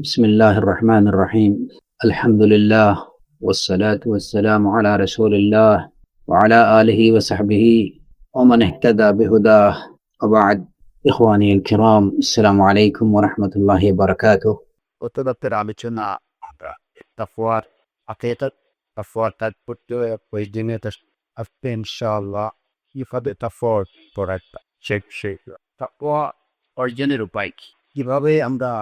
بسم الله الرحمن الرحيم. الحمد لله والصلاة والسلام على رسول الله وعلى آله وصحبه ومن اهتدى بهداه وبعد. إخواني الكرام، السلام عليكم ورحمة الله وبركاته. অতদপ্তর আলোচনা আমরা তাফওয়ার আকিদাত তাফওয়ার তাৎপর্য প্রয়োজনীয়তা আজকে ইনশাআল্লাহ কিভাবে তাফওয়ার পড়াটা শেখ তাকওয়া অর্জনের উপায় কি, কিভাবে আমরা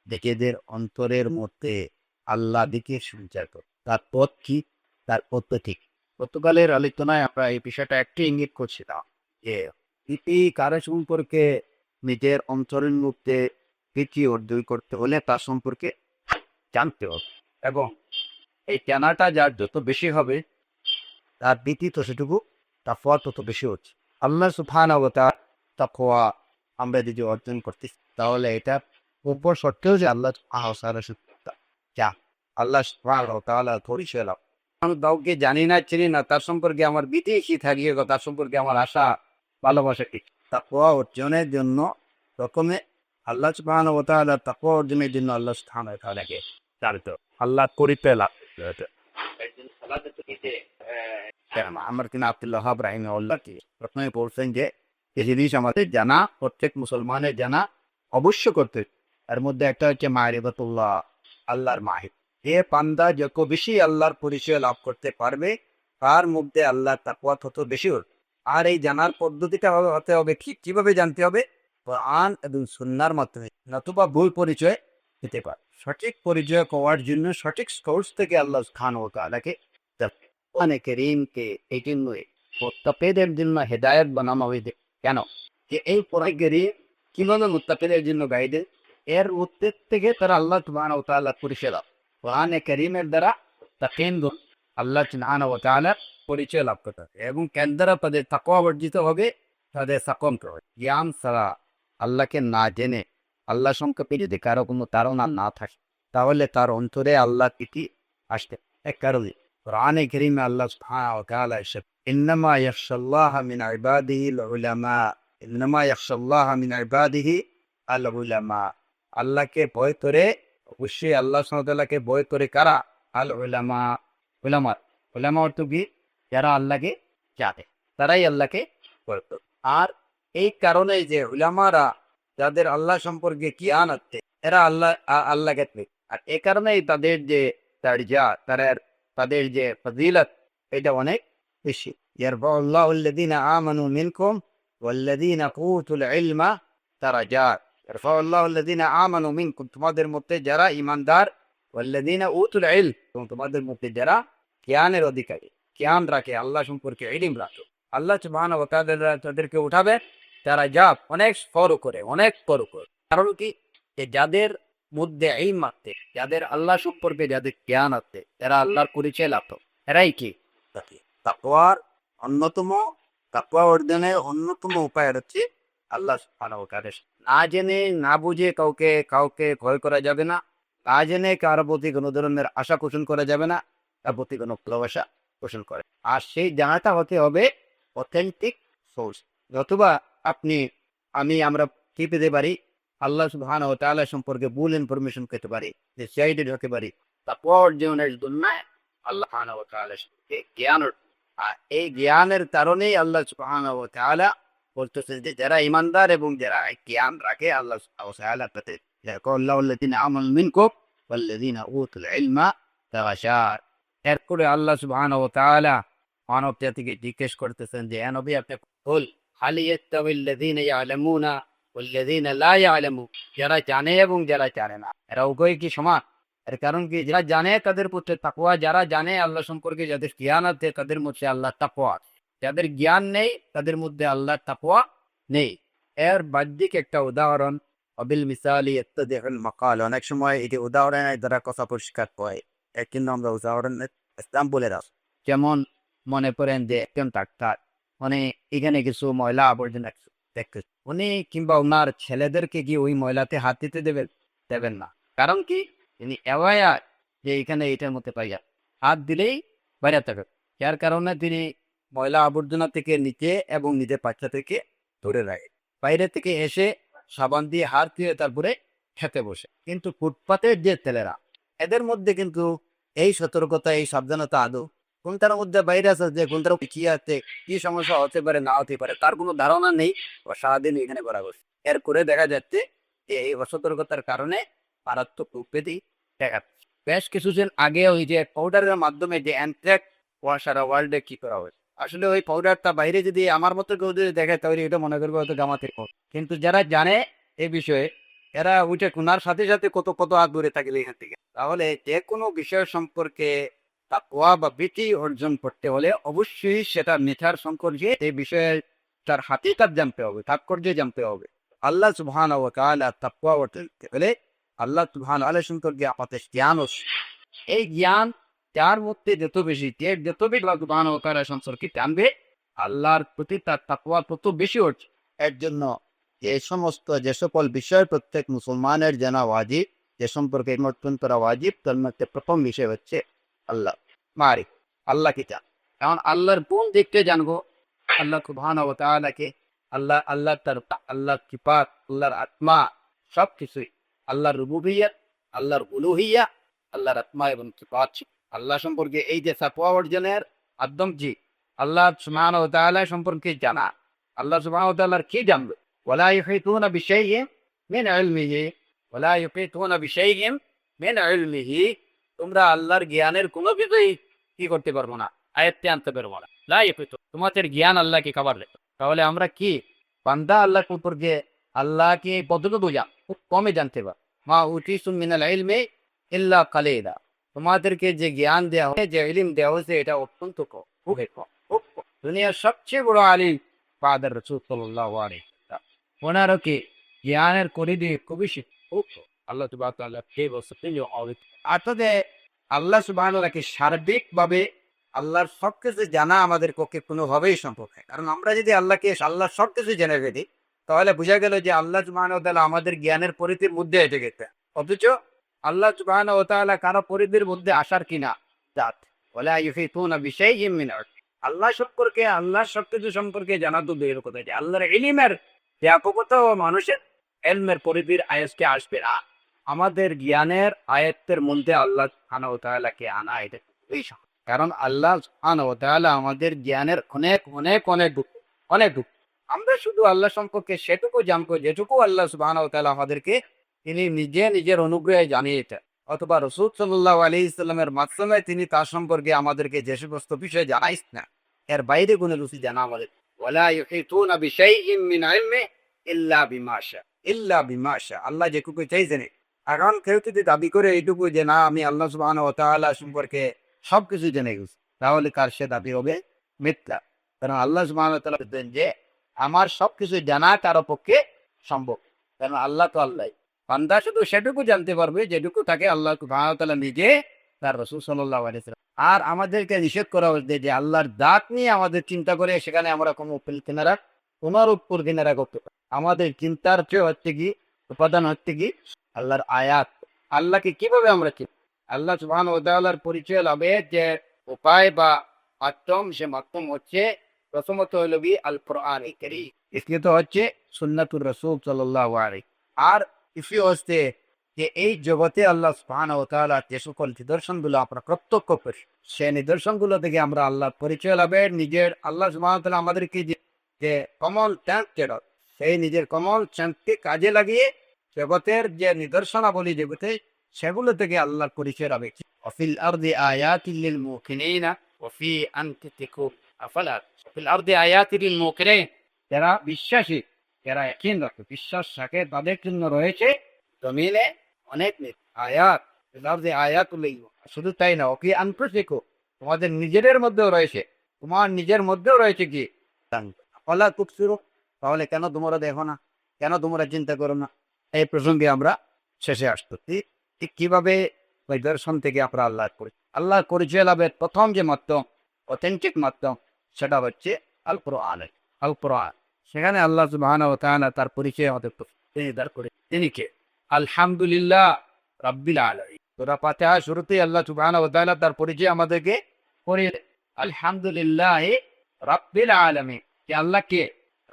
নিজেদের অন্তরের মধ্যে আল্লাহ দিকে সঞ্চার করি, তার পথ কি, তার পদ্ধতি কি? গতকালের আলোচনায় আমরা এই বিষয়টা একটু ইঙ্গিত করছিলাম যে ইতি কারো সম্পর্কে নিজের অন্তরের মধ্যে প্রীতি অর্জন করতে হলে তার সম্পর্কে জানতে হবে, এবং এই জানাটা যার যত বেশি হবে তার ভীতি ততটুকু তাকওয়া তত বেশি হচ্ছে। আল্লাহ সুবহানাহু ওয়া তাকওয়া আমরা যদি অর্জন করতেছি তাহলে এটা উপর সত্ত্বেও যে আল্লাহ যা আল্লাহ সুবহানাহু ওয়া তাআলার পরিচয় লাভ। আমি কাউকে জানি না, চিনি না, তার সম্পর্কে আমার ভীতি কি থাকিয়ে, তার সম্পর্কে আমার আশা ভালোবাসা কি। তাকওয়া অর্জনের জন্য প্রথমে আল্লাহ সুবহানাহু ওয়া তাআলা তাকওয়া অর্জনের জন্য আল্লাহ সুবহানাহু ওয়া তাআলাকে জানতে হবে, আল্লাহ করিতে লাভ। আমার কিনা আব্দুল্লাহ রাহিমাহুল্লাহ কি প্রথমে বলছেন যে এই জিনিস আমাদের জানা, প্রত্যেক মুসলমানের জানা অবশ্য করতে। এর মধ্যে একটা হচ্ছে মারিফাতুল্লাহ, আল্লাহর মাহির। যে পান্দা যত বেশি আল্লাহর পরিচয় লাভ করতে পারবে তার মধ্যে আল্লাহর তাকওয়া তত বেশি হবে। আর এই জানার পদ্ধতিটা হতে হবে কিভাবে জানতে হবে? কোরআন এবং সুন্নাহর মাধ্যমে, নতুবা ভুল পরিচয় দিতে পারে। সঠিক পরিচয় পাওয়ার জন্য সঠিক সোর্স থেকে আল্লাহ সুবহানাহু ওয়া তাআলাকে কোরআনে কারীমকে এই জন্যই মুত্তাকিদের জন্য হেদায়েত বানানো হয়েছে। কেন? যে এই কোরআন কারীম কিভাবে মুত্তাকিদের জন্য গাইডে, এর উত্তর থেকে তারা আল্লাহ সুবহানাহু ওয়া তাআলার পরিচয় লাভ। কোরআনে কারীমের দ্বারা মুত্তাকিনগণ আল্লাহ সুবহানাহু ওয়া তাআলার পরিচয় লাভ করতে হবে, এবং কেন দ্বারা তাদের তাকওয়া অর্জিত হবে, তাদের সাকমত হবে। জ্ঞান ছাড়া, আল্লাহকে না জেনে, আল্লাহ সম্পর্কে যদি কারো কোনো ধারণা না থাকে তাহলে তার অন্তরে আল্লাহ প্রীতি আসতে এক কারণে কোরআনে কারীমে আল্লাহ সুবহানাহু ওয়া তাআলা এসব ইন্নামা ইয়াখশাল্লাহ মিন ইবাদিহিল উলামা, ইন্নামা ইয়াখশাল্লাহ মিন ইবাদিহি আল উলামা। আল্লাহকে ভয় করে, অবশ্যই আল্লাহ সুবহানাহু ওয়া তাআলাকে ভয় করে কারা? আল উলামা, উলামা। উলামা অর্থ কি? যারা আল্লাহকে জানে, তারাই আল্লাহকে ভয় করে। আর এই কারণে যে উলামারা যাদের আল্লাহ সম্পর্কে জ্ঞান আছে, এরা আল্লাহকে চিনে। আর এই কারণেই তাদের যে দরজা, তাদের যে ফজিলত, এটা অনেক বেশি। ইয়ারফাউল্লাহু আল্লাযীনা আমানু মিনকুম ওয়াল্লাযীনা উতুল ইলমা দারাজাত। ইয়ারফাউল্লাহু আল্লাযীনা আমানু মিনকুম, তোমাদের মধ্যে যারা ঈমানদার, ওয়াল্লাযীনা উতুল ইলম, এবং তোমাদের মধ্যে যারা জ্ঞানের অধিকারী, জ্ঞান রাখে, আল্লাহ সম্পর্কে ইলম রাখে, আল্লাহ সুবহানাহু ওয়া তাআলা তাদেরকে উঠাবে দারাজাত, অনেক বড় করে, অনেক বড় করে। কারণ কি? যে যাদের মধ্যে ইলম আছে, যাদের আল্লাহ সম্পর্কে যাদের জ্ঞান আছে, এরা আল্লাহর পরিচয় লাভ করে। এরাই কি তাকওয়ার অন্যতম, তাকওয়া অর্জনের অন্যতম উপায় হচ্ছে আল্লাহ সুবহানাহু ওয়া তাআলা। না জেনে না বুঝে কাউকে ভয় করা যাবে না, না জেনে কারো প্রতি কোনো ধরনের আশা পোষণ করা যাবে না, তার প্রতি কোনো ভালোবাসা পোষণ করে। আর সেই জানাটা হতে হবে অথেন্টিক সোর্স। নতুবা আমরা কি পেতে পারি? আল্লাহ সুবহানাহু ওয়া তাআলা সম্পর্কে ভুল ইনফরমেশন পেতে পারি, যে সাইডেড হতে পারি। তাকওয়া অর্জনের জন্য আল্লাহ সুবহানাহু ওয়া তাআলা জ্ঞান, আর এই জ্ঞানের কারণেই আল্লাহ সুবহানাহু ওয়া তাআলা বলতেছেন যে যারা ঈমানদার এবং যারা জ্ঞান রাখে, আল্লাহ সুবহানাহু ওয়া তাআলা তাদের ইয়াকুল্লাহু আল্লাযীনা আমানু মিনকুম ওয়াল্লাযীনা উতুল ইলমা দারাজাত। এরপরে আল্লাহ সুবহানাহু ওয়া তাআলা মানব জাতিকে জিজ্ঞেস করতেছেন যে হে নবী, আপনি বল, হাল ইয়াস্তাবিল্লাযীনা ইয়ালামুনা ওয়াল্লাযীনা লা ইয়ালামুন, যারা জানে এবং যারা জানে না, এরা উভয় কি সমান? এর কারণ কি? যারা জানে তাদের মধ্যে তাকওয়া, যারা জানে আল্লাহ সম্পর্কে, যাদের জ্ঞান আছে তাদের মধ্যে আল্লাহ তাকওয়া, যাদের জ্ঞান নেই তাদের মধ্যে আল্লাহ তাকওয়া নেই। এর বাহ্যিক একটা উদাহরণ, অবিল মিসালি ইত্তাদিউল মাকাল। অনেক সময় এটি উদাহরণের দ্বারা কথা পরিষ্কার হয়, এর জন্য আমরা উদাহরণের এক্সাম্পলের রাখি। যেমন মনে করেন যে একজন ডাক্তার, মানে এখানে কিছু ময়লা আবর্জনা দেখতে, উনি কিংবা ওনার ছেলেদেরকে কি ওই ময়লাতে হাত দিতে দেবেন না। কারণ কি? তিনি অ্যাওয়ার যে এখানে এটার মধ্যে পাইয়া হাত দিলেই বাইরে থাকবে। যার কারণে তিনি ময়লা আবর্জনা থেকে নিচে এবং নিজের বাচ্চা থেকে ধরে রাখে। বাইরে থেকে এসে সাবান দিয়ে হাত ধুয়ে তারপরে খেতে বসে, কিন্তু ফুটপাতের যে ছেলেরা, এদের মধ্যে কিন্তু এই সতর্কতা, এই সাবধানতা আদৌ কোনটার মধ্যে ভাইরাস আছে, কোনটার কি আছে, কি সমস্যা হতে পারে না হতে পারে, তার কোনো ধারণা নেই। ও সারাদিন এখানে করা বসে। এর করে দেখা যাচ্ছে যে এই অসতর্কতার কারণে মারাত্মক রোগ ব্যাধি দেখা যাচ্ছে। বেশ কিছুদিন আগে ওই যে পাউডারের মাধ্যমে যে অ্যানথ্রাক্স সারা ওয়ার্ল্ডে কি করা হয়, আসলে ওই পাউডারটা বাইরে যদি আমার মতো কেউ যদি দেখে তাহলে এটা মনে করবে হয়তো গামাতে, কিন্তু যারা জানে এই বিষয়ে এরা উঠে কোনার সাথে সাথে কত কত হাত দূরে থাকলে এখান থেকে। তাহলে যে কোনো বিষয় সম্পর্কে তাকওয়া বা ভীতি অর্জন করতে হলে অবশ্যই সেটা নেচার সম্পর্কে এই বিষয়ে তার হাকিকাত জানতে হবে, তাৎপর্য জানতে হবে। আল্লাহ সুবহানাহু ওয়া তাআলা তাকওয়া অর্জন করতে হলে আল্লাহ সুবহানাহু ওয়া তাআলা সম্পর্কে আমাদের জ্ঞান, এই জ্ঞান যার মধ্যে যত বেশি, যে যত বেশি আল্লাহ সুবহানাহু ওয়া তাআলা সম্পর্কে জানবে, আল্লাহর প্রতি তার তাকওয়া তত বেশি হচ্ছে। এর জন্য যে সকল বিষয় প্রত্যেক মুসলমানের জানা ওয়াজিব, যে সম্পর্কে সমর্থন করা ওয়াজিব, তার মধ্যে প্রথম বিষয় হচ্ছে আল্লাহ মারিফ, আল্লাহকে জান। কারণ আল্লাহর কোন দিকটা জানবো? আল্লাহ সুবহানাহু ওয়া তাআলাকে, আল্লাহ তার আল্লাহর সিফাত, আল্লাহর আত্মা, সবকিছুই, আল্লাহর রুবুবিয়্যাত, আল্লাহর উলুহিয়্যা, আল্লাহর আত্মা এবং সিফাত, আল্লাহ সম্পর্কে এই যে তাকওয়া অর্জনের মাধ্যম, জি আল্লাহ সুবহানাহু ওয়া তাআলা সম্পর্কে জানা। আল্লাহ সুবহানাহু ওয়া তাআলার কি জানবে? ওয়ালা ইউহিতুনা বিশাইইন মিন ইলমিহি, ওয়ালা ইউহিতুনা বিশাইইন মিন ইলমিহি, তোমরা আল্লাহর জ্ঞানের কোনো কিছুই কি করতে পারবো না, আয়ত্তে আনতে পারবো না। লা ইউহিতু, তোমাদের জ্ঞান আল্লাহকে কভার দেয়। তাহলে আমরা কি বান্দা আল্লাহ সম্পর্কে আল্লাহকে কতটুকু বোঝা? খুব কমে জানতে পার। মা উতিতুম মিনাল ইলমি ইল্লা কালিলা, তোমাদেরকে যে জ্ঞান দেওয়া হয়েছে, যে ইলম দেওয়া হয়েছে, এটা অত্যন্ত কম, খুব কম, খুব কম। দুনিয়ার সবচেয়ে বড় আলিম বাদার রাসূল সাল্লাল্লাহু আলাইহি ওয়াসাল্লাম, ওনারও কি জ্ঞানের পরিধি খুবই খুব কম। আল্লাহ সুবহানাহু ওয়া তাআলা কে বলছে তিনি অর্থাৎ আল্লাহ সুবহানাহু ওয়া তাআলাকে সার্বিকভাবে আল্লাহর সবকিছু জানা আমাদের পক্ষে কোনোভাবেই সম্ভব নয়। কারণ আমরা যদি আল্লাহর সবকিছু জেনে ফেলি, তাহলে বোঝা গেল যে আল্লাহ সুবহানাহু ওয়া তাআলা আমাদের জ্ঞানের পরিধির মধ্যে এসে গেছে। অথচ আল্লাহ সুবহানাহু ওয়া তাআলা কারো পরিধির মধ্যে আসার কিনা জাত। ওয়ালা ইউহিতুনা বিশাইইন মিন ইলমিহি, আল্লাহ সম্পর্কে, আল্লাহর সবকিছু সম্পর্কে জানা তো দূরের কথা, যে আল্লাহর ইলমের ব্যাপকতা মানুষের ইলমের পরিধির আয়াতকে আসবে না। আমাদের জ্ঞানের আয়াতের মধ্যে আল্লাহ সুবহানাহু ওয়া তাআলাকে আনা, এটা খুবই সহজ। কারণ আল্লাহ সুবহানাহু ওয়া তাআলা আমাদের জ্ঞানের অনেক অনেক অনেক অনেক। আমরা শুধু আল্লাহ সম্পর্কে সেটুকু জানবো যেটুকু আল্লাহ সুবহানাহু ওয়া তাআলা আমাদেরকে তিনি নিজের অনুগ্রহে জানিয়েছেন, অথবা রাসূল সাল্লাল্লাহু আলাইহি সাল্লামের মাধ্যমে তিনি তার সম্পর্কে আমাদেরকে যে সমস্ত বিষয় জানাইস না, এর বাইরে কোনো কিছু জানা আমাদের। ওয়ালা ইউহিতুনা বিশাইইন মিন ইলমিহি ইল্লা বিমা শা, ইল্লা বিমা শা, আল্লাহ যেটুকু চাইছেন। এখন কেউ যদি দাবি করে এইটুকু যে না আমি আল্লাহ সুবহানাহু ওয়া তাআলা সম্পর্কে সবকিছু জেনে গেছি, তাহলে তার সে দাবি হবে মিথ্যা। কারণ আল্লাহ সুবহানাহু ওয়া তাআলা বলেন যে আমার সবকিছু জানা কারো পক্ষে সম্ভব। কারণ আল্লাহ তো আল্লাহ, বান্দা শুধু সেটুকু জানতে পারবে যেটুকু তাকে আল্লাহ সুবহানাহু ওয়া তাআলা নিজে তার রাসূল সাল্লাল্লাহু আলাইহি ওয়াসাল্লাম। আর আমাদেরকে নিষেধ করা হয়েছে যে আল্লাহর দাঁত নিয়ে আমাদের চিন্তা করে সেখানে আমরা কোনো কিনারা, কোনার উপর কিনারা করতে পারি। আমাদের চিন্তার চেয়ে হচ্ছে কি, উপাদান হচ্ছে কি আল্লাহর আয়াত। আল্লাহকে কিভাবে আমরা চিনি? আল্লাহ সুবহানাহু ওয়া তাআলার পরিচয় লাভে যে উপায় বা মাধ্যম, সে মাধ্যম হচ্ছে প্রথমত হইল কি আল কোরআন কারীম, দ্বিতীয়ত হচ্ছে সুন্নাতুর রাসূল সাল্লাল্লাহু আলাইহি। আর তৃতীয় হচ্ছে যে এই জগতে আল্লাহ সুবহানাহু ওয়া তাআলা যে সকল নিদর্শনগুলো আমরা প্রত্যক্ষ করি, সেই নিদর্শনগুলো থেকে আমরা আল্লাহর পরিচয় লাভের, নিজের আল্লাহ সুবহানাহু ওয়া তাআলা আমাদেরকে যে কমল চাঁদ, সেই নিজের কমল চাঁদকে কাজে লাগিয়ে জগতের যে নিদর্শনাবলী জগতে, সেগুলো থেকে আল্লাহর পরিচয় লাভে। ওয়াফিল আরদি আয়াতিল লিল মুকিনিনা ওয়াফি আনফুসিকুম আফালা, ফিল আরদি আয়াতিল লিল মুকিনিন, যারা বিশ্বাসী, যারা ইয়াকিন রাখে, বিশ্বাস রাখে, তাদের জন্য রয়েছে জমিনে অনেক আয়াত। ফিল আরদি আয়াতুল লিল, শুধু তাই না, ওয়াফি আনফুসিকুম, তোমাদের নিজেদের মধ্যেও রয়েছে, তোমার নিজের মধ্যেও রয়েছে কি আফালা তুবসিরুন, তাহলে কেন তোমরা দেখো না, কেন তোমরা চিন্তা করো না? এই প্রসঙ্গে আমরা শেষে আসতেছি। ঠিক কিভাবে ওই দর্শন থেকে আমরা আল্লাহর পরিচয় লাভের প্রথম যে মাধ্যম, অথেন্টিক মাধ্যম, সেটা হচ্ছে আল কোরআন। আল কোরআন, সেখানে আল্লাহ সুবহানাহু ওয়া তাআলা তার পরিচয় আমাদের তিনি দাঁড় করে, তিনি কে? আলহামদুলিল্লাহ রাব্বিল আলামিন। সূরা ফাতিহা শুরুতেই আল্লাহ সুবহানাহু ওয়া তাআলা তার পরিচয় আমাদেরকে করিয়ে দেন, আলহামদুলিল্লাহ রাব্বিল আলামিন। যে আল্লাহ কে?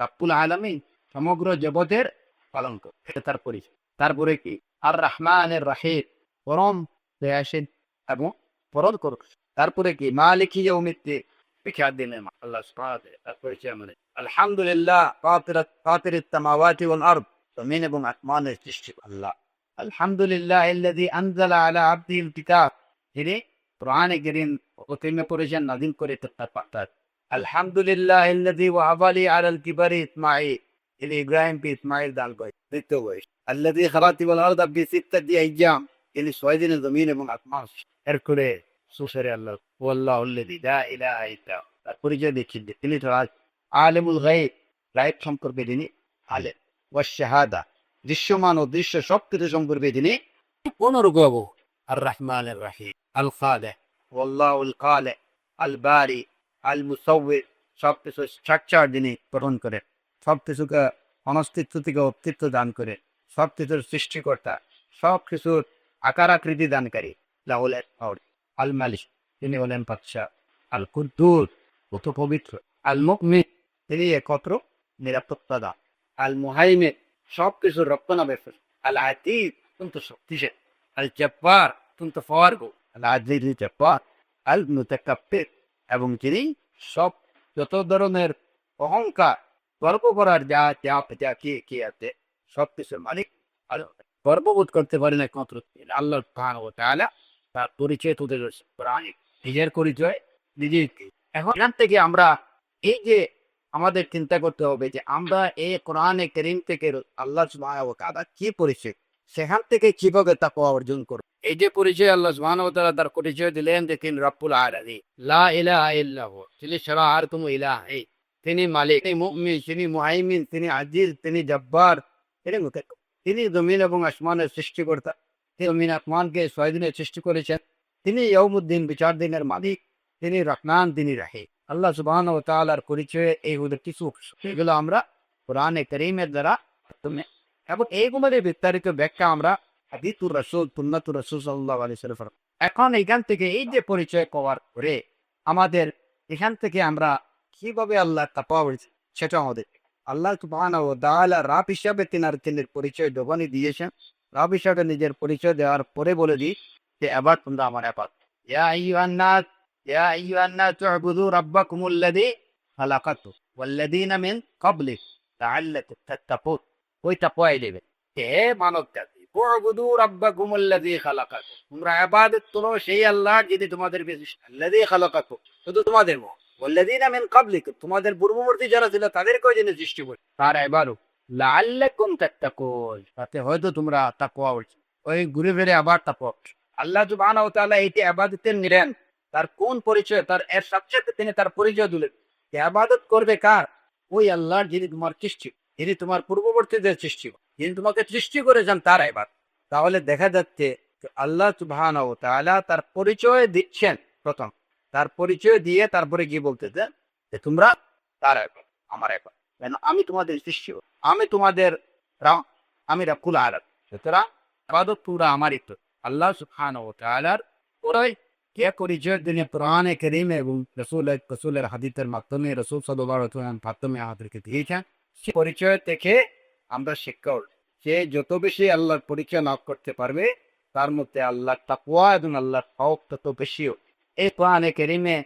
রাব্বুল আলামিন, সমগ্র জগতের পালন করে, এটা তার পরিচয়। তারপরে কি? আর রহমানের রাহিম, পরম দয়াশীল এবং পরম করুক। তারপরে কি মালিক ইয়াউমিদ্দিন, বিখ্যাত দিনের মালিক আল্লাহ সুবহানাহু ওয়া তাআলা। তারপরে কি আমাদের আলহামদুলিল্লাহ ফাতিরিস সামাওয়াতি ওয়াল আরদ, জমিন এবং আসমানের সৃষ্টি আল্লাহ। আলহামদুলিল্লাহ আল্লাযী আনজালা আলা আবদিহিল কিতাব, যিনি কোরআনে কারীম অবতীর্ণ করেছেন, নাযিল করে তার পাঠান। আলহামদুলিল্লাহ আল্লাযী ওয়াহাবা লি আলাল কিবারি ইসমাঈল, যিনি ইব্রাহিম কে ইসমাঈল দান করেন, দ্বিতীয় বয়স। আল্লাযী খালাকা ওয়াল আরদা ফি সিত্তাতি আইয়াম, যিনি 6 দিনে জমিন এবং আসমান এর করে সুসরে আল্লাহ। ওয়াল্লাহু আল্লাযী লা ইলাহা ইল্লা হু, তার পরিচয় দিচ্ছেন যে তিনি তো আলিমুল গায়ব, গায়ব সম্পর্কে যিনি আলেম, ওয়াস শাহাদা, দৃশ্যমান ও দৃশ্য সবকিছু সম্পর্কে যিনি অনুর্গব। আর রহমানের রাহিম, আল খালিক, ওয়াল্লাহুল খালিক, আল বারি, আল মুসাউবির, সবকিছু স্ট্রাকচার যিনি গঠন করেন, সবকিছুকে অনস্তিত্ব থেকে অস্তিত্ব দান করে, সবকিছুর সৃষ্টিকর্তা, সবকিছুর আকার আকৃতি দানকারী। লাহুল আল মালিক, তিনি হলেন বাদশাহ। আল কুদ্দুস, অত পবিত্র। আল মুকমিন, তিনি একত্র নিরাপত্তা দান। আল মুহাইমিন, সবকিছুর রক্ষণাবেক্ষণ। আল আতীত, অত্যন্ত শক্তিশালী। আল জব্বার, অত্যন্ত ফওয়ারগো। আল আজিজ জব্বার। আল মুতাকাব্বির, এবং তিনি সব যত ধরনের অহংকার, গর্ব করার যা যা যা কি আছে সবকিছু মালিক। আর গর্ববোধ করতে পারেন একমাত্র আল্লাহ সুবহানাহু ওয়া তাআলা। তার পরিচয় তুলে ধরেছে কোরআনে, নিজের পরিচয় নিজেই। এখন এখান থেকে আমরা এই যে আমাদের চিন্তা করতে হবে যে আমরা এই কোরআনে কারীম থেকে আল্লাহ সুবহানাহু ওয়া তাআলা কি পরিচয়, সেখান থেকে কিভাবে তাকওয়া অর্জন করব। এই যে পরিচয় আল্লাহ সুবহানাহু ওয়া তাআলা তার পরিচয় দিলেন যে তিনি রব্বুল আলামিন, লা ইলাহা ইল্লাহু, তিনি ছাড়া আর কোনো ইলাহ নেই। তিনি মালিক, তিনি মুমিন, তিনি মুহাইমিন, তিনি আজিজ, তিনি জব্বার, তিনি মুতাকাব্বির। তিনি জমিন এবং আসমানের সৃষ্টিকর্তা। তিনি জমিন আসমানকে 6 দিনে সৃষ্টি করেছেন। তিনি ইয়াউমুদ্দিন, বিচার দিনের মালিক। তিনি রহমান, তিনি রাহিম। আল্লাহ সুবহানাহু ওয়া তাআলার পরিচয়ে এইগুলো কিছু, এগুলো আমরা কোরআনে কারীমের দ্বারা এবং এইগুলোর বিস্তারিত ব্যাখ্যা আমরা হাদিসুর রাসূল, সুন্নাতুর রাসূল সাল্লাল্লাহু আলাইহি ওয়াসাল্লাম। এখন এখান থেকে এই যে পরিচয় কভার করে আমাদের এখান থেকে আমরা কিভাবে আল্লাহ তাকওয়া সেটা আমাদের আল্লাহ সুবহানাহু ওয়া তাআলা রাব হিসাবে তিনি পরিচয় যখনই দিয়েছেন, রাব হিসাবে নিজের পরিচয় দেওয়ার পরে বলে দিই যে এবার তোমরা আমার ইবাদত। ইয়া আইয়ুহান নাস, ইয়া আইয়ুহান নাস উ'বুদু রাব্বাকুমুল্লাযী খালাকাকুম ওয়াল্লাযীনা মিন ক্বাবলিকুম লাআল্লাকুম তাত্তাকুন। ওই তাকওয়াই নেবে। হে মানব জাতি, উ'বুদু রাব্বাকুমুল্লাযী খালাকাকুম, তোমরা ইবাদত করো সেই আল্লাহ যিনি তোমাদের আল্লাযী খালাকাকুম, শুধু তোমাদের নয়, ওয়াল্লাযীনা মিন ক্বাবলিকুম, তোমাদের পূর্ববর্তী যারা ছিল তাদেরকেও যিনি সৃষ্টি করে, তার ইবাদত। লাআল্লাকুম তাত্তাকুন, তাতে হয়তো তোমরা তাকওয়া অর্জন। ওই ঘুরে ফিরে আবার তাকওয়া। আল্লাহ সুবহানাহু ওয়া তাআলা এইটি ইবাদতের নিলেন, তার কোন পরিচয়, তার এর সাথে তিনি তার পরিচয় দিলেন। ইবাদত করবে কার? ওই আল্লাহর যিনি তোমার সৃষ্টি, যিনি তোমার পূর্ববর্তীদের সৃষ্টি, যিনি তোমাকে সৃষ্টি করেছেন, তার ইবাদত। তাহলে দেখা যাচ্ছে আল্লাহ সুবহানাহু ওয়া তাআলা তার পরিচয় দিচ্ছেন প্রথম, তার পরিচয় দিয়ে তারপরে কি বলতেছেন যে তোমরা তার ইবাদত, আমার ইবাদত, কেন আমি তোমাদের সৃষ্টি, আমি তোমাদের আমি রাব্বুল আলামিন, সুতরাং ইবাদত পুরা আমারই। তো আল্লাহ সুবহানাহু ওয়া তাআলার পুরাই কে পরিচয় তিনি কোরআনে কারীমে এবং রাসূলের হাদিসের মাধ্যমে, রাসূল সাল্লাল্লাহু আলাইহি ওয়াসাল্লাম মাধ্যমে আমাদেরকে দিয়েছেন। সেই পরিচয় থেকে আমরা শিক্ষা অর্জন। সে যত বেশি আল্লাহর পরিচয় লাভ করতে পারবে, তার মধ্যে আল্লাহর তাকওয়া এবং আল্লাহর খৌফ তত বেশি হবে। এই কোরআনে কারীমে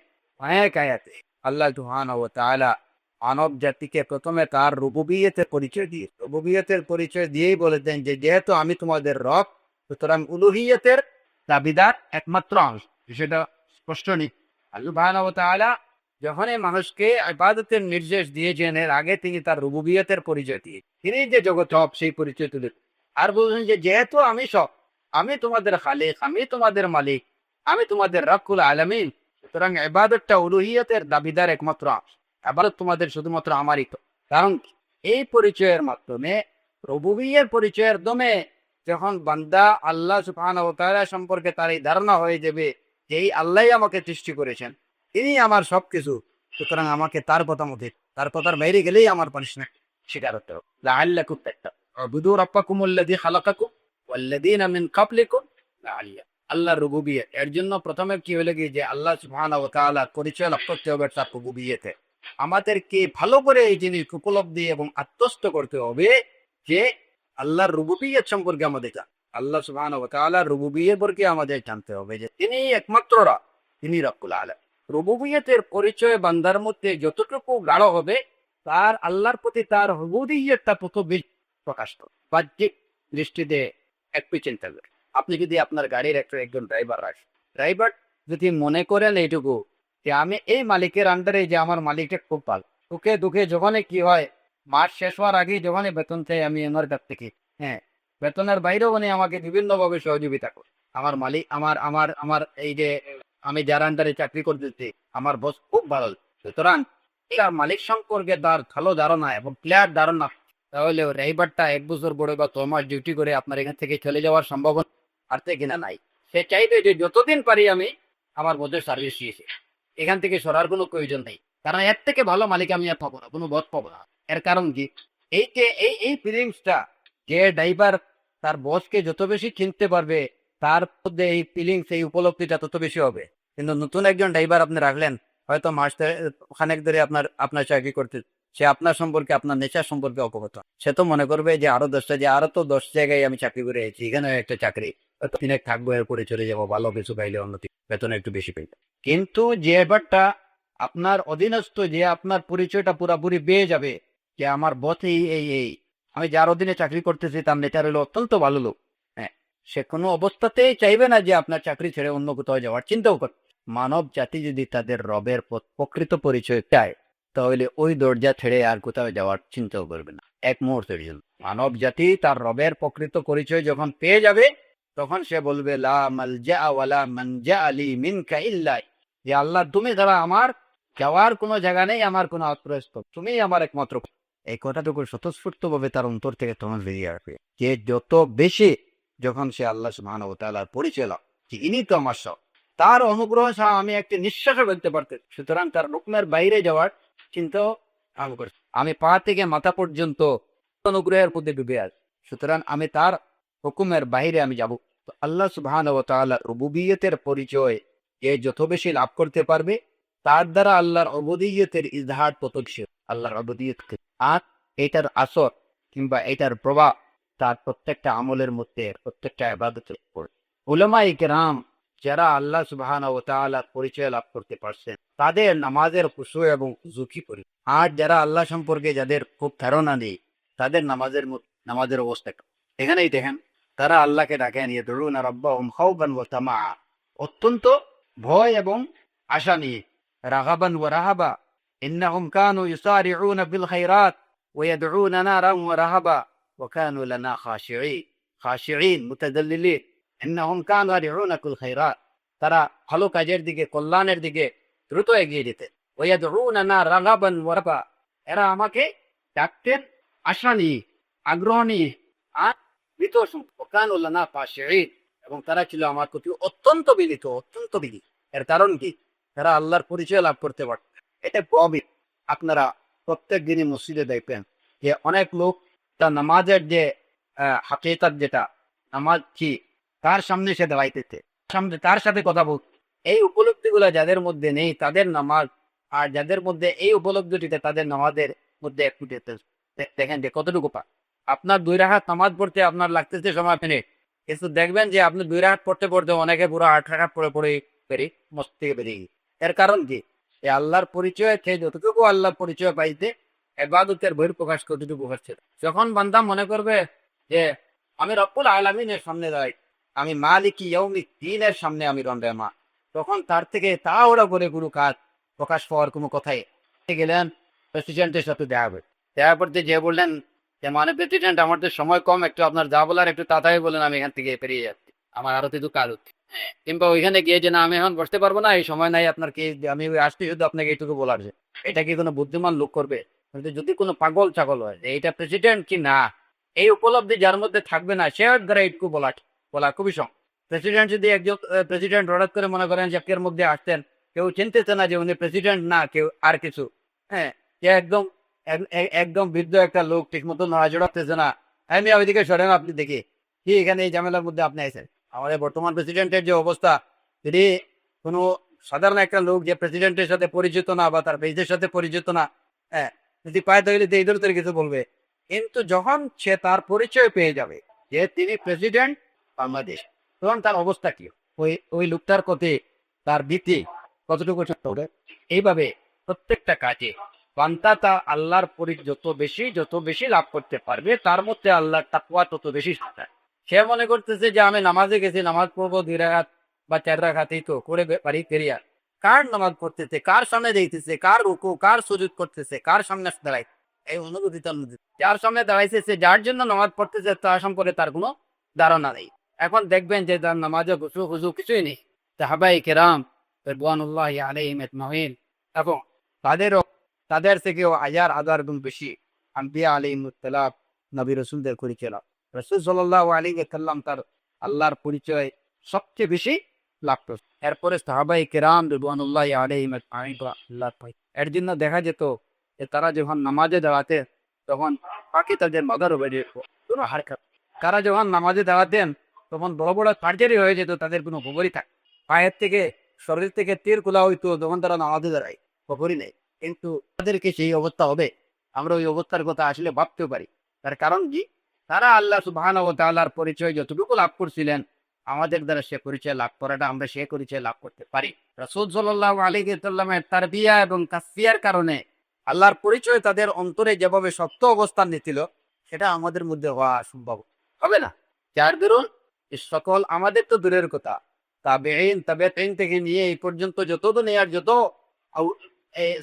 অনেক আয়াতে আল্লাহ সুবহানাহু ওয়া তাআলা মানব জাতিকে প্রথমে তার রুবুবিয়তের পরিচয় দিয়েই বলেছেন যে যেহেতু আমি তোমাদের রব, সুতরাং উলুহিয়তের দাবিদার একমাত্র অংশ, সেটা স্পষ্ট নেই। আল্লাহ সুবহানাহু ওয়া তাআলা যখনই মানুষকে ইবাদতের নির্দেশ দিয়েছেন, এর আগে তিনি তার রুবুবিয়তের পরিচয় দিয়ে তিনি যে জগৎ সব সেই পরিচয় তুলে আর বলছেন যে যেহেতু আমি সব, আমি তোমাদের খালিক, আমি তোমাদের মালিক, আমি তোমাদের রব্বুল আলামিন, সুতরাং ইবাদতটা উলুহিয়তের দাবিদার একমাত্র অংশ। ইবাদত তোমাদের শুধুমাত্র আমারই। তো কারণ এই পরিচয়ের মাধ্যমে, রুবুবিয়্যের পরিচয়ের দমে যখন বান্দা আল্লাহ সুবহানাহু ওয়া তাআলা সম্পর্কে তার এই ধারণা হয়ে যাবে যে এই আল্লাহই আমাকে সৃষ্টি করেছেন, তিনি আমার সবকিছু, সুতরাং আমাকে তার কথা মতে, তার কথার বাইরে গেলেই আমার পানিশমেন্ট স্বীকার হতে হবে। লাআল্লাকুম তাত্তাকুন উ'বুদু রাব্বাকুমুল্লাযী খালাকাকুম ওয়াল্লাযীনা মিন ক্বাবলিকুম লাআল্লাকুম। আল্লাহর রুবুবিয়্যত, এর জন্য প্রথমে কি হলো কি যে আল্লাহ সুবহানাহু ওয়া তাআলার পরিচয় লাভ করতে হবে তার রুবুবিয়্যতে। আমাদেরকে ভালো করে এই জিনিস উপলব্ধি এবং আত্মস্থ করতে হবে যে আল্লাহর রুবুবিয়্যত সম্পর্কে আমাদের জানা। আল্লাহ সুবহানাহু ওয়া তাআলার রুবুবিয়্যত সম্পর্কে আমাদের জানতে হবে যে তিনি একমাত্ররা, তিনি রব্বুল আলামিন। রুবুবিয়্যতের পরিচয় বান্দার মধ্যে যতটুকু গাঢ় হবে, তার আল্লাহর প্রতি তার উবুদিয়্যতটা তত বেশি প্রকাশ পাবে। বাহ্যিক দৃষ্টিতে একটু চিন্তা করেন। আপনি যদি আপনার গাড়ির একজন ড্রাইভার রাখেন, ড্রাইভার যদি মনে করেন এইটুকু যে আমি এই মালিকের আন্ডারে, যে আমার মালিকটা খুব ভালো, সুখে দুঃখে যখনই কি হয়, মাস শেষ হওয়ার আগেই যখনই বেতন চাই আমি আমার কাছ থেকে, হ্যাঁ, বেতনের বাইরেও উনি আমাকে বিভিন্নভাবে সহযোগিতা করে। আমার মালিক, আমার আমার আমার এই যে আমি যার আন্ডারে চাকরি করতেছি, আমার বস খুব ভালো। সুতরাং তার মালিক সম্পর্কে তার ভালো ধারণা এবং ক্লিয়ার ধারণা, তাহলে ওই ড্রাইভারটা 1 বছর পরে বা 6 মাস ডিউটি করে আপনার এখান থেকে চলে যাওয়ার সম্ভাবনা আছে কিনা? নাই। সে চাইবে যে যতদিন পারি আমি আমার বসের সার্ভিস দিয়েছি, এখান থেকে সরার কোনো প্রয়োজন নেই, কারণ এর থেকে ভালো মালিক আমি আর পাবো না, কোনো বস পাবো না। এর কারণ কি? এই যে এই ফিলিংসটা, যে ড্রাইভার তার বসকে যত বেশি চিনতে পারবে, তার মধ্যে এই ফিলিংস, এই উপলব্ধিটা তত বেশি হবে। কিন্তু নতুন একজন ড্রাইভার আপনি রাখলেন, হয়তো মাস খানেক ধরে আপনার চাকরি করতে, সে আপনার সম্পর্কে, আপনার নেচার সম্পর্কে অবগত। সে তো মনে করবে যে আরো তো 10 জায়গায় আমি চাকরি করে এসেছি, এখানে একটা চাকরি, হয়তো দিনে থাকবো, এরপরে চলে যাবো, ভালো কিছু পাইলে উন্নতি, বেতন একটু বেশি পাইলে। কিন্তু যে এবারটা আপনার অধীনস্থ, যে আপনার পরিচয়টা পুরাপুরি পেয়ে যাবে যে আমার বস এই আমি যার অধীনে চাকরি করতেছি তার নেচার হলো অত্যন্ত ভালো লোক, হ্যাঁ, সে কোনো অবস্থাতেই চাইবে না যে আপনার চাকরি ছেড়ে অন্য কোথাও যাওয়ার চিন্তাও করে। মানব জাতি যদি তাদের রবের প্রকৃত পরিচয় চায়, তাহলে ওই দরজা ছেড়ে আর কোথাও যাওয়ার চিন্তাও করবে না এক মুহূর্তের জন্য। মানব জাতি তার রবের প্রকৃত পরিচয় যখন পেয়ে যাবে, তখন সে বলবে লা মালজা ওয়ালা মানজা লি মিনকা ইল্লা, যে আল্লাহ তুমি ছাড়া আমার যাওয়ার কোনো জায়গা নেই, আমার কোনো আশ্রয়স্থল, তুমি আমার একমাত্র। এই কথাটুকু স্বতঃস্ফূর্ত ভাবে তার অন্তর থেকে তোমার বেরিয়ে আসবে, যে যত বেশি যখন সে আল্লাহ সুবহানাহু ওয়া তাআলার পরিচয় লাভ, যে ইনি তো আমার সব, তার অনুগ্রহ ছাড়া আমি একটি নিঃশ্বাসও ফেলতে পারতেছি, সুতরাং তার হুকমের বাইরে যাওয়ার চিন্তাও আমি করছি। আমি পা থেকে মাথা পর্যন্ত অনুগ্রহের মধ্যে ডুবে আছি, সুতরাং আমি তার হুকুমের বাইরে আমি যাব। তো আল্লাহ সুবহানাহু ওয়া তাআলার রুবুবিয়তের পরিচয় যে যত বেশি লাভ করতে পারবে, তার দ্বারা আল্লাহর উবুদিয়তের ইজহার তত বেশি, আল্লাহর উবুদিয়ত। আর এটার আসর কিংবা এটার প্রভাব তার প্রত্যেকটা আমলের মধ্যে, প্রত্যেকটা ইবাদতের উপর। উলামায়ে কেরাম যারা আল্লাহ সুবহানাহু ওয়া তাআলার পরিচয় লাভ করতে পারছেন, তাদের নামাজের খুশু এবং খুজুকি পরি। আর যারা আল্লাহ সম্পর্কে যাদের খুব ধারণা নেই, তাদের নামাজের অবস্থা এখানেই দেখেন, তারা আল্লাহকে ডাকেন ইয়াদউনা রাব্বাহুম খাউফান ওয়া তামা, অত্যন্ত ভয় এবং আশা নিয়ে, রাগাবান ওয়া রাহাবা, ইন্নাহুম কানু ইউসারিউনা বিল খায়রাত ওয়া ইয়াদউনানা রাগবান ওয়া রাহাবা ওয়া কানু লানা খাশিঈন মুতাযাল্লিলিন, ইন্নাহুম কানু ইয়াদউনা বিল খায়রাত, তারা ভালো কাজের দিকে, কল্যাণের দিকে দ্রুত এগিয়ে যেতেন। ওয়া ইয়াদউনানা রাগাবান ওয়া রাহাবা, এরা আমাকে ডাকতেন আশা নিয়ে, আগ্রহ নিয়ে, আর ভীত কানু লানা খাশিঈন, এবং তারা ছিল আমার প্রতি অত্যন্ত বিনীত, অত্যন্ত বিনীত। এর কারণ কি? তারা আল্লাহর পরিচয় লাভ করতে পারত। এটা প্রবীণ। আপনারা প্রত্যেক দিনই মসজিদে দেখবেন যে অনেক লোক তার নামাজের যে হাকিকত, যেটা নামাজ কি, তার সামনে সে দাঁড়াইতেছে, সামনে তার সাথে কথা বল, এই উপলব্ধিগুলো যাদের মধ্যে নেই, তাদের নামাজ, আর যাদের মধ্যে এই উপলব্ধিটিতে, তাদের নামাজের মধ্যে একটু দেখেন যে কতটুকু পা। আপনার 2 রাকাত নামাজ পড়তে আপনার লাগতেছে সময় মিনিট, কিন্তু দেখবেন যে আপনি 2 রাকাত পড়তে পড়তে অনেকে পুরো 8 রাকাত পড়ে মস্ত থেকে বেরিয়ে। এর কারণ কি? এই আল্লাহর পরিচয় খেয়ে যতটুকু আল্লাহর পরিচয় পাইতে, ইবাদতের বহিঃপ্রকাশ কতটুকু হচ্ছে। যখন বান্দা মনে করবে যে আমি রব্বুল আলামিনের সামনে দাঁড়াই, আমি মালিকি ইয়াউমিদ্দিনের সামনে আমি রন্দেমা, তখন তার থেকে তাড়াহুড়া করে কোনো কাজ প্রকাশ পাওয়ার কোনো কথাই গেলেন প্রেসিডেন্টের সাথে দেখা করতে যে বললেন যে মানে প্রেসিডেন্ট, আমার তো সময় কম, একটু আপনার যা বলার একটু তাড়াতাড়ি বলেন, আমি এখান থেকে পেরিয়ে যাচ্ছি, আমার আরো কিছু কাজ হচ্ছে। কিংবা ওইখানে গিয়ে যে না আমি এখন বসতে পারবো না, এই সময় নাই আপনার, কি আমি আসছি শুধু আপনাকে এইটুকু বলার, যে এটা কি কোনো বুদ্ধিমান লোক করবে? কিন্তু যদি কোনো পাগল ছাগল হয় যে এইটা প্রেসিডেন্ট কি না, এই উপলব্ধি যার মধ্যে থাকবে না, সে দ্বারা এইটুকু বলা খুবই সম। প্রেসিডেন্ট যদি একজন প্রেসিডেন্ট হঠাৎ করে মনে করেন যে এর মধ্যে আসতেন, কেউ চিনতেছে না যে উনি প্রেসিডেন্ট না কেউ আর কিছু, হ্যাঁ, যে একদম বৃদ্ধ একটা লোক, ঠিক মতো নড়াচড়াতেছে না, আমি ওইদিকে সরেন আপনি দেখি কি এখানে এই ঝামেলার মধ্যে আপনি আছেন। আমাদের বর্তমান প্রেসিডেন্টের যে অবস্থা, যদি কোনো সাধারণ একটা লোক যে প্রেসিডেন্টের সাথে পরিচিত না বা তার পেজের সাথে পরিচিত না, হ্যাঁ, যদি পায় তাহলে এই ধরনের কিছু বলবে। কিন্তু যখন সে তার পরিচয় পেয়ে যাবে যে তিনি প্রেসিডেন্ট, বাংলাদেশ, তখন তার অবস্থা কি? ওই ওই লোকটার প্রতি তার ভীতি কতটুকু সত্য হবে? এইভাবে প্রত্যেকটা কাজে বান্দা তা আল্লাহর পরি যত বেশি লাভ করতে পারবে, তার মধ্যে আল্লাহর তাকওয়া তত বেশি সাজায়। সে মনে করতেছে যে আমি নামাজে গেছি, নামাজ পড়বো 2 রাকাত বা 4 রাকাতই তো করে পারি কেরিয়ার। কার নামাজ পড়তেছে, কার সামনে যাইতেছে, কার রুকু, কার সুজুদ করতেছে, কার সামনে দাঁড়াই, এই অনুভূতি তার মধ্যে। যার সামনে দাঁড়াইছে, সে যার জন্য নামাজ পড়তেছে, তার সম্পর্কে তার কোনো ধারণা নেই। এখন দেখবেন যে তার নামাজে খুশু খুশু কিছুই নেই। সাহাবাই কেরাম রিদওয়ানুল্লাহি আলাইহিম আজমাইন, এবং তাদেরও তাদের থেকেও হাজার গুণ বেশি আম্বিয়া আলাইহিমুস সালাম, নবী রাসূলদের পরিচয় লাভ। রাসূল সাল্লাল্লাহু আলাইহি ওয়াসাল্লাম তার আল্লাহর পরিচয় সবচেয়ে বেশি লাভ করছে। এরপরে সাহাবাই কেরাম রিদওয়ানুল্লাহি আলাইহিম আজমাইন আল্লাহর পাই। এর জন্য দেখা যেত যে তারা যখন নামাজে দাঁড়াতেন, তখন পাখি তাদের মাথার উপরে কোনো হারকাত। তারা যখন নামাজে দাঁড়াতেন, তখন বড় বড় সার্জারি হয়ে যেত, তাদের কোনো খবরই থাকে। পায়ের থেকে, শরীর থেকে তীর খোলা হইতো যখন তারা নামাজে দাঁড়ায়, খবরই নেই। কিন্তু তাদেরকে সেই অবস্থা হবে, আমরা ওই অবস্থার কথা আসলে ভাবতেও পারি। তার কারণ কি? তারা আল্লাহ সুবহানাহু ওয়া তাআলার পরিচয় যতটুকু লাভ করছিলেন, আমাদের দ্বারা সে পরিচয় লাভ করাটা আমরা সে পরিচয় লাভ করতে পারি। রাসূল সাল্লাল্লাহু আলাইহি ওয়াসাল্লামের তারবিয়া এবং তাসফিয়ার কারণে আল্লাহর পরিচয় তাদের অন্তরে যেভাবে শক্ত অবস্থান নিছিল, সেটা আমাদের মধ্যে হওয়া সম্ভব হবে না। যার দরুন এই সকল, আমাদের তো দূরের কথা, তাবেঈন, তাবেঈন থেকে নিয়ে এই পর্যন্ত যত দুনিয়ার যত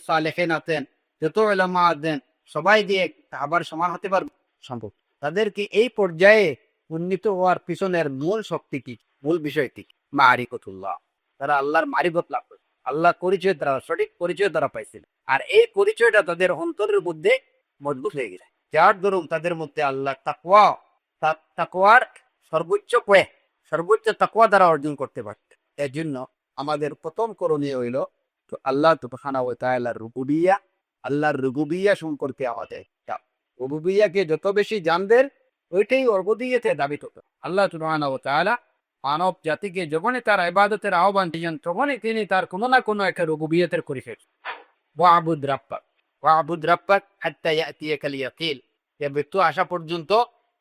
সালেহিন আছেন, যত উলামা আছেন, সবাই দিয়ে আবার সমান হতে পারবে? সম্ভব। তাদেরকে এই পর্যায়ে উন্নীত হওয়ার পিছনের মূল শক্তি কি, মূল বিষয় কি? মারিফাতুল্লাহ। তারা আল্লাহর মারিফত লাভ করে, আল্লাহর পরিচয় তারা সঠিক পরিচয় তারা পাইছিল। আর এই পরিচয়টা তাদের অন্তরের মধ্যে মজবুত হয়ে গেছে, যার দরুন তাদের মধ্যে আল্লাহ তাকওয়া, তাকওয়ার সর্বোচ্চ তাকওয়া দ্বারা অর্জন করতে পারত। এর জন্য আমাদের প্রথম করণীয় হইল তো আল্লাহ সুবহানাহু ওয়া তাআলার রুবুবিয়্যাহ, আল্লাহর রুবুবিয়্যাহ সম্পর্কে আমাদের রুবুবিয়্যাহকে যত বেশি জানবেন, ওইটাই উবুদিয়্যাতে দাবি হতো। আল্লাহ সুবহানাহু ওয়া তাআলা মানব জাতিকে যখনই তার ইবাদতের আহ্বান দিয়েছেন, তখনই তিনি তার কোনো না কোনো একটা রুবুবিয়্যাতের পরিচয়, ওয়াবুদ রাব্বাক হাত্তা ইয়াতিয়াকাল ইয়াকিন, যে মৃত্যু আসা পর্যন্ত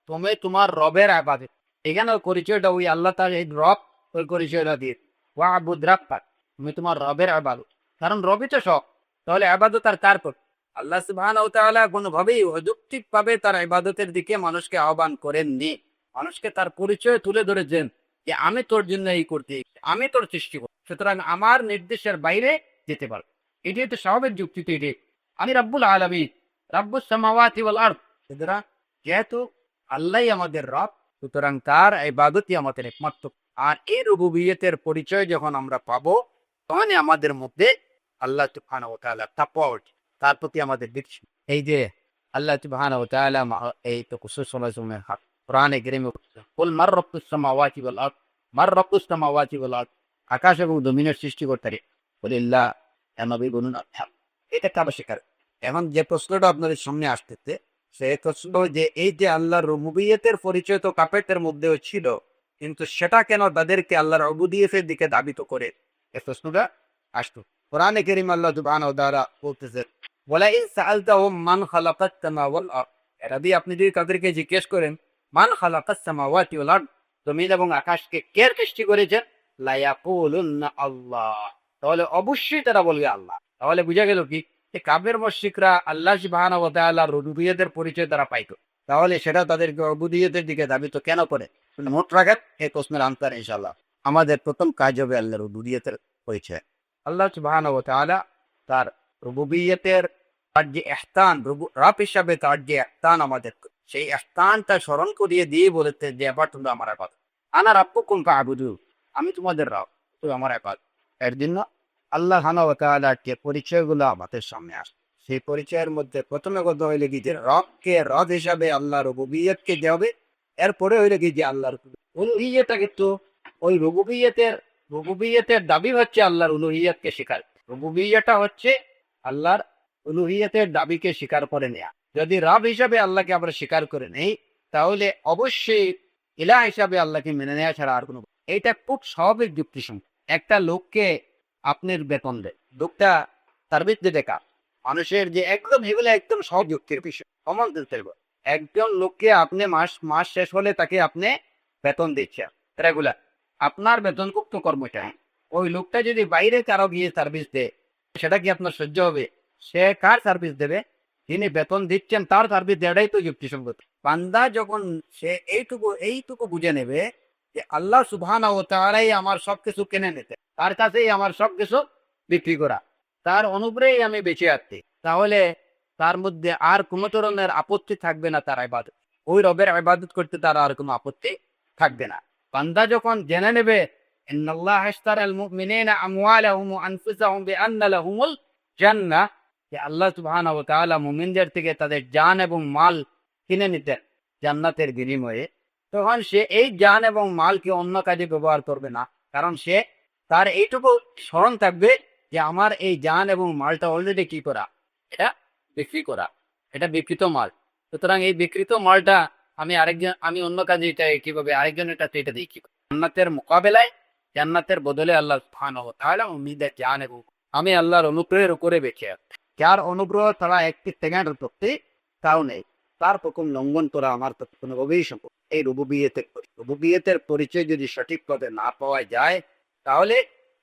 তুমি তোমার রবের ইবাদত। এখানে পরিচয়টা ওই আল্লাহ তার এই রব, ওই পরিচয়টা দিয়ে ওয়াবুদ রাব্বাক, তুমি তোমার রবের ইবাদত। কারণ রবই তো সব, তাহলে ইবাদত আর কার করবে? আল্লাহ সুবহানাহু ওয়া তাআলা কোনোভাবেই অযৌক্তিকভাবে তার ইবাদতের দিকে মানুষকে আহ্বান করেননি। মানুষকে তার পরিচয় তুলে ধরেছেন যে আমি তোর জন্য এই করতে, আমি তোর সৃষ্টি করি, সুতরাং আমার নির্দেশের বাইরে যেতে পারবে। এটাই তো স্বাভাবিক যুক্তি। তো এটাই আমি রাব্বুল আলামিন, রাব্বুস সামাওয়াতি ওয়াল আরদ। সুতরাং যেহেতু আল্লাহই আমাদের রব, সুতরাং তার ইবাদতই আমাদের একমাত্র। আর এই রুবুবিয়তের পরিচয় যখন আমরা পাবো, তখনই আমাদের মধ্যে আল্লাহ সুবহানাহু ওয়া তাআলা তাকওয়া, তার প্রতি আমাদের দৃষ্টি। এই যে আল্লাহ সুবহানাহু ওয়া তাআলা এই তো রাসূল সাল্লাল্লাহু আলাইহি ওয়াসাল্লাম কোরআনে কারীমে কুল মার রাব্বুস সামাওয়াতি ওয়াল আরদ, মার রাব্বুস সামাওয়াতি ওয়াল আরদ, আকাশ এবং জমিনের সৃষ্টিকর্তা কে? বলিল্লাহ। নবী বলুন আল্লাহ। এটা একটা আবশ্যক। এখন যে প্রশ্নটা আপনাদের সামনে আসতেছে, সেই প্রশ্ন যে এই যে আল্লাহর রুবুবিয়তের পরিচয় তো কাফেরদের মধ্যেও ছিল, কিন্তু সেটা কেন তাদেরকে আল্লাহর উবুদিয়তের দিকে ধাবিত করে? এই প্রশ্নটা আসতো। কোরআনে কারীম আল্লাহ সুবহানাহু ওয়া তাআলা বলতেছেন, ওয়ালা ইন সাআলতাহুম মান খালাকাস সামাওয়াতি ওয়াল আরদ, এটা দিয়ে আপনি যদি তাদেরকে জিজ্ঞেস করেন মান খালাকাস সামাওয়াতি ওয়াল আরদ, জমিন এবং আকাশকে কে সৃষ্টি করেছেন, লা ইয়াকুলুন্না আল্লাহ, তাহলে অবশ্যই তারা বলবে আল্লাহ। তাহলে বুঝা গেল কি, যে কাফের মুশরিকরা আল্লাহ সুবহানাহু ওয়া তাআলার রুবুবিয়তের পরিচয় তারা পাইতো, তাহলে সেটা তাদেরকে উবুদিয়তের দিকে ধাবিত কেন করে? মোট রাখাত এই প্রশ্নের আনসার ইনশাআল্লাহ। আমাদের প্রথম কাজ হবে আল্লাহর রুবুবিয়তের পরিচয়। আল্লাহ সুবহানাহু ওয়া তাআলা তার রুবুবিয়তের, তার যে ইহসান, রব হিসাবে তার যে ইহসান আমাদের, সেই ইহসানটা স্মরণ করিয়ে দিয়ে বলেছে যে এবার তোমরা আমার ইবাদত, আনা রাব্বুকুম ফা'বুদু, আমি তোমাদের রব, তুমি আমার ইবাদত। এর জন্য আল্লাহ সুবহানাহু ওয়া তাআলার যে পরিচয়গুলো আমাদের সামনে আসে, সেই পরিচয়ের মধ্যে প্রথমে কথা হইলে কি, যে রবকে রব হিসাবে আল্লাহ রুবুবিয়তকে দেওয়া হবে। এরপরে হইলে কি, যে আল্লাহর উলুহিয়তটা, কিন্তু ওই রুবুবিয়তের দাবি হচ্ছে আল্লাহর উলুহিয়তকে স্বীকার। রুবুবিয়তটা হচ্ছে আল্লাহর উলুহিয়তের দাবিকে স্বীকার করে নেয়া। যদি রব হিসাবে আল্লাহকে আমরা স্বীকার করে নেই, তাহলে অবশ্যই ইলাহ হিসাবে আল্লাহকে মেনে নেওয়া ছাড়া আর কোনো, এইটা খুব স্বাভাবিক যুক্তিসঙ্গত। একটা লোককে আপনার বেতন দেয়, লোকটা সার্ভিস দিতে কাজ, মানুষের যে একদম, এগুলো একদম সহজ যুক্তির বিষয়, কমন সেন্স। একজন লোককে আপনি মাস শেষ হলে তাকে আপনি বেতন দিচ্ছেন, রেগুলার আপনার বেতনভুক্ত কর্মচারী, ওই লোকটা যদি বাইরে কারো গিয়ে সার্ভিস দেয়, সেটা কি আপনার সহ্য হবে? সে কার সার্ভিস দেবে? যিনি বেতন দিচ্ছেন তার সার্ভিস দেওয়াটাই তো যুক্তিসঙ্গত। বান্দা যখন সে এইটুকু বুঝে নেবে যে আল্লাহ সুবহানাহু ওয়া তাআলাই আমার সবকিছু কিনে নিতে, তার কাছেই আমার সবকিছু বিক্রি করা, তার অনুগ্রহেই আমি বেঁচে আছি, তাহলে তার মধ্যে আর কোনো ধরনের আপত্তি থাকবে না। তার ইবাদত, ওই রবের ইবাদত করতে তার আর কোনো আপত্তি থাকবে না। বান্দা যখন জেনে নেবে ইন্নাল্লাহ আশতারাল মুমিনিনা আমওয়ালাহুম ওয়া আনফুসাহুম বিআন্না লাহুমুল জান্নাহ, যে আল্লাহ সুবহানাহু ওয়া তাআলা মুমিনদের থেকে তাদের জান এবং মাল কিনে নিতেন জান্নাতের বিনিময়ে, তখন সে এই জান এবং মালকে অন্য কাজে ব্যবহার করবে না। কারণ সে তার এইটুকু স্মরণ থাকবে যে আমার এই জান এবং মালটা অলরেডি কি করা, এটা বিক্রি করা, এটা বিকৃত মাল। সুতরাং এই বিকৃত মালটা আমি অন্য কাজে এটা কিভাবে আরেকজনের কাছে এটা দিই, কি জান্নাতের মোকাবেলায়, জান্নাতের বদলে আল্লাহ সুবহানাহু ওয়া তাআলা উম্মিদের জান এবং আমি আল্লাহর অনুগ্রহের উপরে বেঁচে আছি। যার অনুগ্রহ ছাড়া একটি সেকেন্ড করতে তাও নেই, তার হুকুম লঙ্ঘন করা আমার তো কোনোভাবেই সম্ভব। এই রুবুবিয়তের পরিচয় যদি সঠিকভাবে না পাওয়া যায়, তাহলে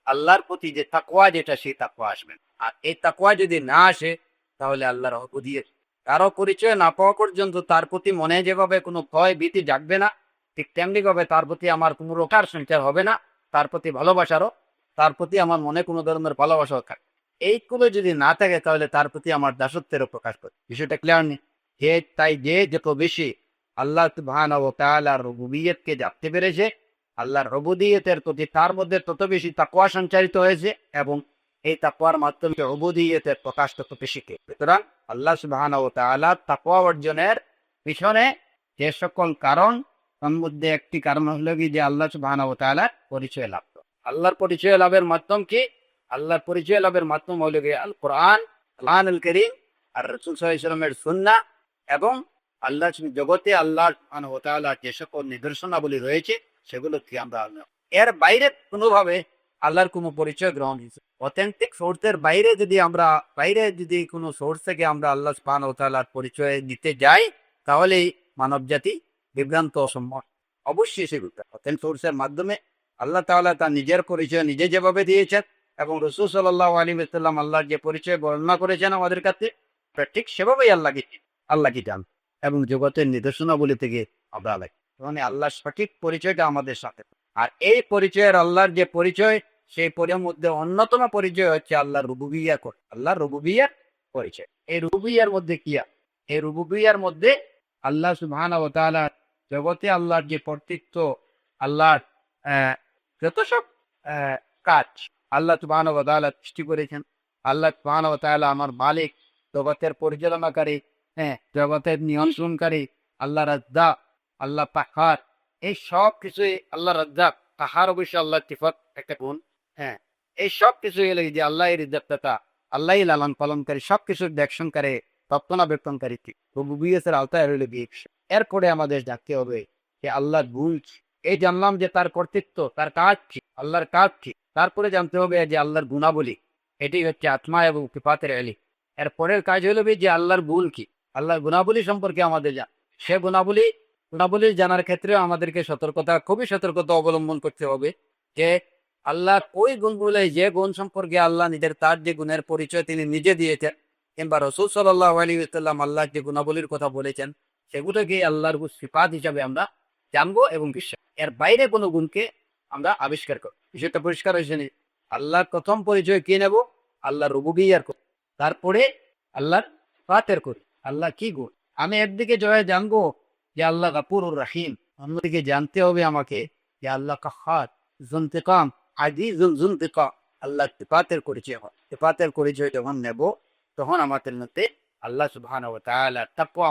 আল্লাহর প্রতি যে তাকওয়া, যেটা সেই তাকওয়া আসবে। আর এই তাকওয়া যদি না আসে, তাহলে আল্লাহর উবুদিয়ত কারো পরিচয় না পাওয়া পর্যন্ত তার প্রতি মনে যেভাবে কোনো ভয় ভীতি জাগবে না, ঠিক তেমনি ভাবে তার প্রতি আমার কোনো রোকার সঞ্চার হবে না। তার প্রতি ভালোবাসারও, তার প্রতি আমার মনে কোনো ধরনের ভালোবাসাও থাকে, এইগুলো যদি না থাকে, তাহলে তার প্রতি আমার দাসত্বেরও প্রকাশ করে। বিষয়টা ক্লিয়ার নেই? তাই যে যত বেশি আল্লাহ সুবহানাহু ওয়া তাআলার রুবুবিয়তকে জানতে পেরেছে, আল্লাহর রুবুবিয়তের প্রতি তার মধ্যে তত বেশি তাকওয়া সঞ্চারিত হয়েছে, এবং এই তাকওয়ার মাধ্যমে রুবুবিয়তের প্রকাশ তত বেশি। সুতরাং আল্লাহ সুবহানাহু ওয়া তাআলা তাকওয়া অর্জনের পিছনে যে সকল কারণ, তার মধ্যে একটি কারণ হলো কি, যে আল্লাহ সুবহানাহু ওয়া তাআলার পরিচয় লাভ। আল্লাহর পরিচয় লাভের মাধ্যম কি? আল্লাহর পরিচয় লাভের মাধ্যম হলো গিয়ে আল কোরআন, আল কারীম, আর রাসূল সাল্লাল্লাহু আলাইহি ওয়াসাল্লামের সুন্নাহ, এবং আল্লাহ জগতে আল্লাহ সুবহানাহু ওয়া তাআলার যে সকল নিদর্শনাবলী রয়েছে, সেগুলো কি আমরা এর বাইরে কোনোভাবে আল্লাহর কোনো পরিচয় গ্রহণ হয়েছে অথেন্টিক সোর্সের বাইরে যদি কোনো সোর্স থেকে আমরা আল্লাহ সুবহানাহু ওয়া তাআলার পরিচয় দিতে যাই, তাহলে মানব জাতি বিভ্রান্ত অসম্ভব। অবশ্যই সেগুলো অথেন্টিক সোর্সের মাধ্যমে আল্লাহ তাআলা তার নিজের পরিচয় নিজে যেভাবে দিয়েছেন, এবং রাসূল সাল্লাল্লাহু আলাইহি ওয়াসাল্লাম আল্লাহর যে পরিচয় বর্ণনা করেছেন আমাদের কাছে, ঠিক সেভাবেই আল্লাহকে জান, এবং জগতের নিদর্শনাবলী থেকে আমরা মানে আল্লাহর সঠিক পরিচয়টা আমাদের সাথে। আর এই পরিচয়ের আল্লাহর যে পরিচয়, সেই পরিচয়ের মধ্যে অন্যতম পরিচয় হচ্ছে আল্লাহর রুবুবিয়্যার পরিচয়। এই রুবুবিয়্যার মধ্যে কি? এই রুবুবিয়্যার মধ্যে আল্লাহ সুবহানাহু ওয়া তাআলা জগতে আল্লাহর যে কর্তৃত্ব, আল্লাহর যত সব কাজ আল্লাহ সুবহানাহু ওয়া তাআলা সৃষ্টি করেছেন। আল্লাহ সুবহানাহু ওয়া তাআলা আমার মালিক, জগতের পরিচালনাকারী, জগতের নিয়ন্ত্রণকারী, আল্লাহ রাজ্জাক, আল্লাহ কাহ্হার। এই সব কিছুই আল্লাহ রাজ্জাক, কাহ্হার অবশ্য আল্লাহ সিফাত একটা গুণ। এই সব কিছুই হলো যে আল্লাহর রিজ্জাকদাতা, আল্লাহই লালন পালনকারী, সবকিছুর দেখশনকারী, রক্ষণাবেক্ষণকারী। রুবুবিয়তের আওতায় রইল বিয়ে। এরপরে আমাদের জানতে হবে যে আল্লাহর গুণ কি। এই জানলাম যে তার কর্তৃত্ব, তার কাজ কি, আল্লাহর কাজ কি। তারপরে জানতে হবে যে আল্লাহর গুণাবলী, এটি হচ্ছে আত্মা এবং সিফাতের ইলম। এর পরের কাজ হলো যে আল্লাহর গুণ কি, আল্লাহর গুণাবলী সম্পর্কে আমাদের জান। সে গুণাবলী জানার ক্ষেত্রে আমাদেরকে খুবই সতর্কতা অবলম্বন করতে হবে যে আল্লাহ ওই গুণগুলো, যে গুণ সম্পর্কে আল্লাহ তার যে গুণের পরিচয় তিনি নিজে দিয়েছেন, কিংবা রাসূল সাল্লাল্লাহু আলাইহি ওয়াসাল্লাম আল্লাহ যে গুণাবলীর কথা বলেছেন, সেগুলোকে আল্লাহর সিফাত হিসাবে আমরা জানবো এবং বিশ্বাস। এর বাইরে কোনো গুণকে আমরা আবিষ্কার করব। বিষয়টা পরিষ্কার হয়েছে। আল্লাহর প্রথম পরিচয় কি নেব? আল্লাহর রুবুবিয়্যার, তারপরে আল্লাহর সিফাতের করি, আল্লাহ কি গুণ। আমি একদিকে জানবো যে আল্লাহ গফুরুর রহিম, অন্যদিকে জানতে হবে আমাকে যে আল্লাহ কাহ্হার, যুনতিকাম, আজিজুল যুনতিকা। আল্লাহ সিফাতের পরিচয় হয়। সিফাতের পরিচয় যখন নেব, তখন আমাদের মধ্যে আল্লাহ সুবহানাহু ওয়া তাআলার তাকওয়া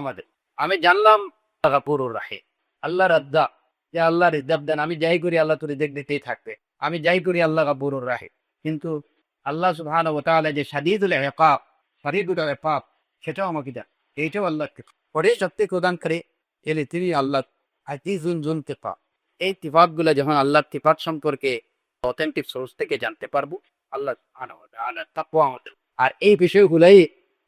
আমি জানলাম আল্লাহ গফুরুর রহিম, আল্লাহ রাজ্জাক, যে আল্লাহ রিজক দেন। আমি যাই করি আল্লাহ তো রিজক দিতেই থাকবে। আমি যাই করি আল্লাহ গফুরুর রহিম। কিন্তু আল্লাহ সুবহানাহু ওয়া তাআলা যে শাদীদুল ইকাব, সেটাও আমাকে দেন। এইটাও আল্লাহকে পরে শক্তি প্রদান করে এলে তিনি আল্লাহ আজিজুল যুনতিকা। এই সিফাতগুলো যখন আল্লাহর সিফাত সম্পর্কে অথেন্টিক সোর্স থেকে জানতে পারবো, আল্লাহ সুবহানাহু ওয়া তাআলার তাকওয়া আমাদের। আর এই বিষয়গুলাই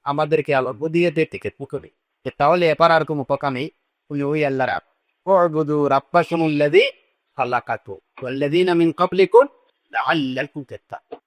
আমাদেরকে আল্লাহ উবুদিয়তের থেকে মুক্তি যে তাহলে এবার আর কোনো কথা নেই, তুমি ওই আল্লাহর উবুদু রাব্বাকুমুল্লাযী খালাকাতু ওয়াল্লাযীনা মিন ক্বাবলিকুম লাআল্লাকুম তাত্তাকুন।